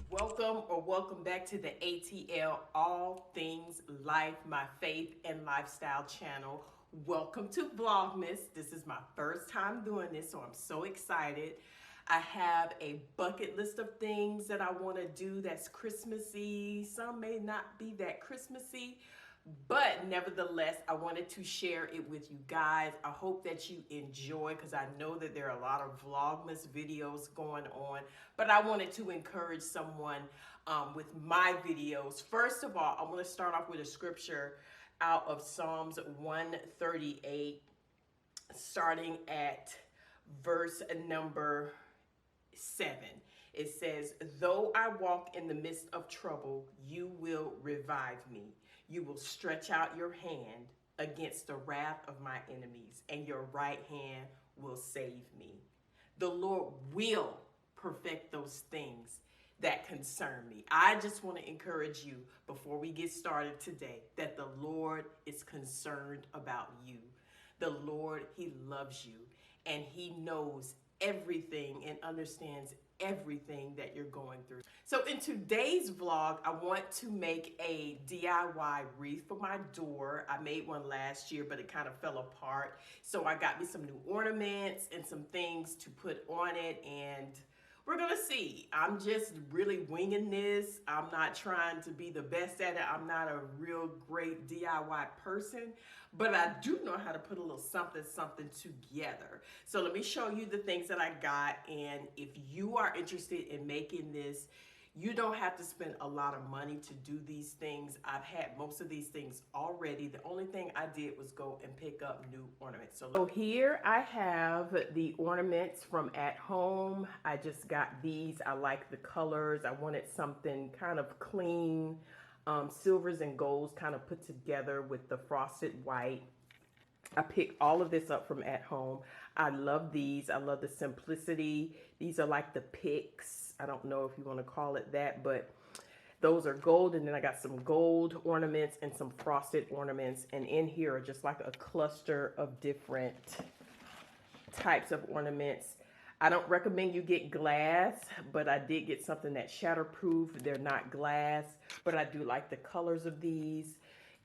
Welcome back to the ATL All Things Life, my faith and lifestyle channel. Welcome to Vlogmas. This is my first time doing this, so I'm so excited. I have a bucket list of things that I want to do that's Christmassy. Some may not be that Christmassy, but nevertheless, I wanted to share it with you guys. I hope that you enjoy, because I know that there are a lot of Vlogmas videos going on, but I wanted to encourage someone with my videos. First of all, I want to start off with a scripture out of Psalms 138, starting at verse number 7. It says, "Though I walk in the midst of trouble, you will revive me. You will stretch out your hand against the wrath of my enemies, and your right hand will save me." The Lord will perfect those things that concern me. I just want to encourage you before we get started today that the Lord is concerned about you. The Lord, He loves you, and He knows everything and understands everything that you're going through. So in today's vlog, I want to make a DIY wreath for my door. I made one last year, but it kind of fell apart. So I got me some new ornaments and some things to put on it, and we're gonna see. I'm just really winging this. I'm not trying to be the best at it. I'm not a real great DIY person, but I do know how to put a little something together. So let me show you the things that I got. And if you are interested in making this, you don't have to spend a lot of money to do these things. I've had most of these things already. The only thing I did was go and pick up new ornaments. So here I have the ornaments from at home. I just got these. I like the colors. I wanted something kind of clean, silvers and golds kind of put together with the frosted white. I picked all of this up from at home. I love these. I love the simplicity. These are like the picks. I don't know if you want to call it that, but those are gold. And then I got some gold ornaments and some frosted ornaments. And in here are just like a cluster of different types of ornaments. I don't recommend you get glass, but I did get something that's shatterproof. They're not glass, but I do like the colors of these.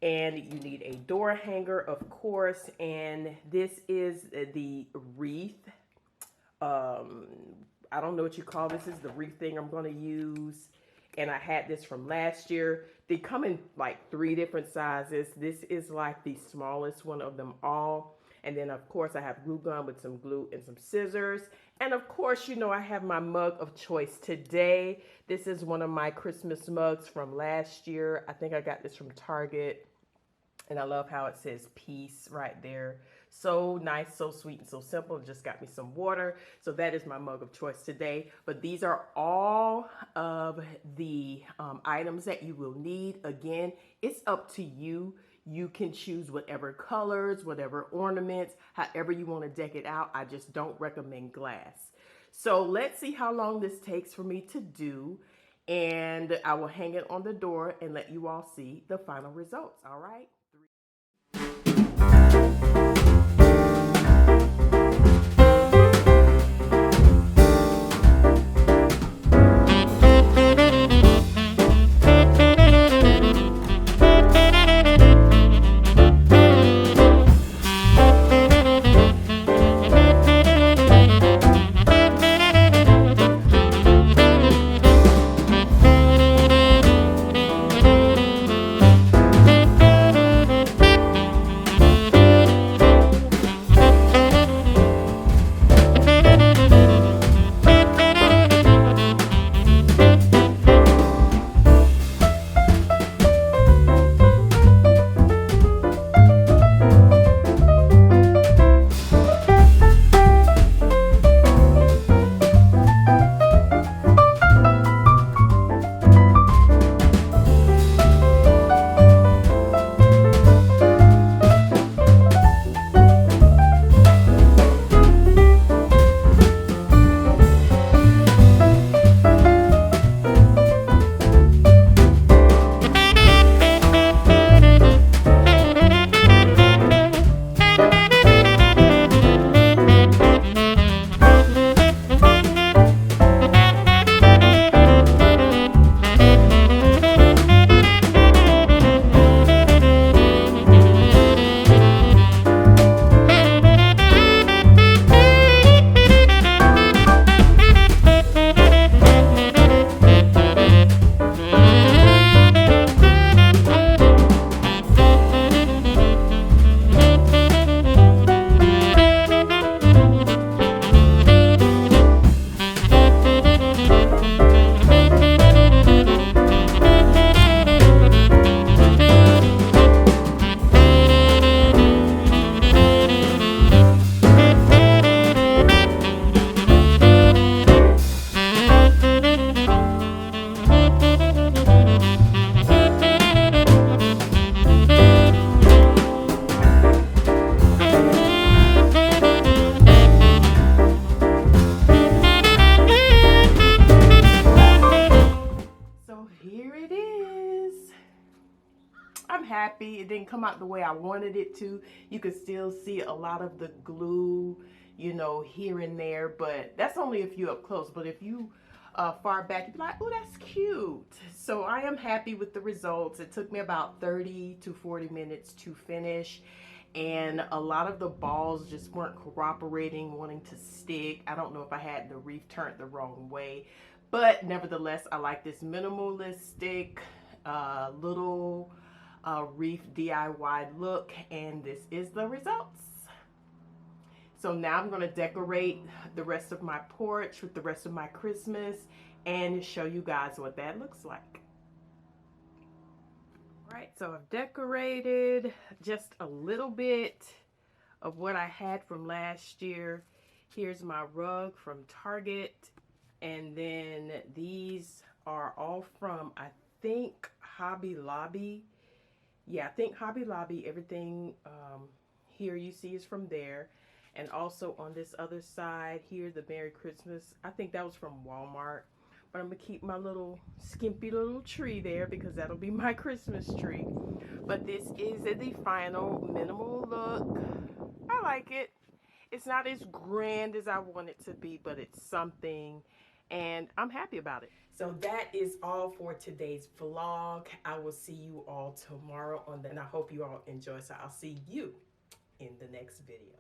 And you need a door hanger, of course. And this is the wreath. I don't know what you call this. This is the wreath thing I'm going to use. And I had this from last year. They come in like 3 different sizes. This is like the smallest one of them all. And then, of course, I have glue gun with some glue and some scissors. And, of course, you know I have my mug of choice today. This is one of my Christmas mugs from last year. I think I got this from Target. And I love how it says peace right there. So nice, so sweet, and so simple. Just got me some water. So that is my mug of choice today. But these are all of the items that you will need. Again, it's up to you. You can choose whatever colors, whatever ornaments, however you want to deck it out. I just don't recommend glass. So let's see how long this takes for me to do. And I will hang it on the door and let you all see the final results. All right. happy. It didn't come out the way I wanted it to. You can still see a lot of the glue, you know, here and there, but that's only if you're up close. But if you far back, you'd be like, oh, that's cute. So I am happy with the results. It took me about 30 to 40 minutes to finish, and a lot of the balls just weren't cooperating, wanting to stick. I don't know if I had the reef turned the wrong way, but nevertheless, I like this minimalistic little reef DIY look, and this is the results. So now I'm going to decorate the rest of my porch with the rest of my Christmas and show you guys what that looks like. All right, so I've decorated just a little bit of what I had from last year. Here's my rug from Target, and then these are all from, I think, Hobby Lobby. Yeah, I think Hobby Lobby. Everything here you see is from there. And also on this other side here, the Merry Christmas, I think that was from Walmart. But I'm going to keep my little skimpy little tree there because that'll be my Christmas tree. But this is the final minimal look. I like it. It's not as grand as I want it to be, but it's something, and I'm happy about it. So that is all for today's vlog. I will see you all tomorrow on the, and I hope you all enjoy. So I'll see you in the next video.